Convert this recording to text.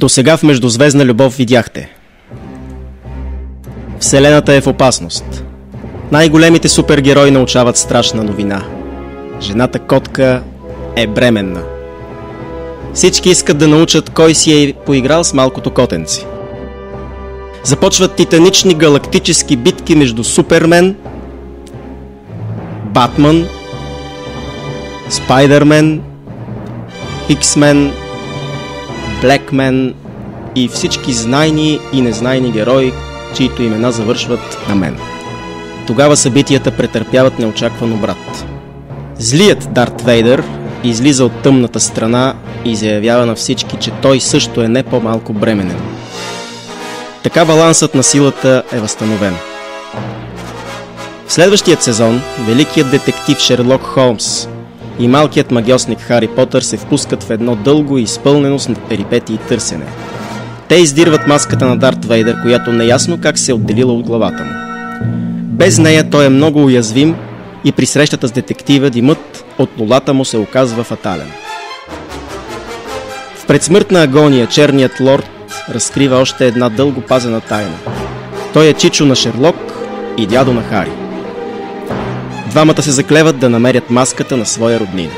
Досега в Междузвездна любов видяхте: Вселената е в опасност. Най-големите супергерои научават страшна новина. Жената котка е бременна. Всички искат да научат кой си е поиграл с малкото котенци. Започват титанични галактически битки между Супермен, Батман, Спайдермен, Хиксмен, Блекмен и всички знайни и незнайни герои, чието имена завършват на мен. Тогава събитията претърпяват неочакван обрат. Злият Дарт Вейдър излиза от тъмната страна и заявява на всички, че той също е не по-малко бременен. Така балансът на силата е възстановен. В следващият сезон великият детектив Шерлок Холмс и малкият магьосник Хари Потър се впускат в едно дълго и изпълнено с перипетии търсене. Те издирват маската на Дарт Вейдър, която неясно как се е отделила от главата му. Без нея той е много уязвим и при срещата с детектива димът от лулата му се оказва фатален. В предсмъртна агония черният лорд разкрива още една дълго пазена тайна. Той е чичо на Шерлок и дядо на Хари. Двамата се заклеват да намерят маската на своя роднина.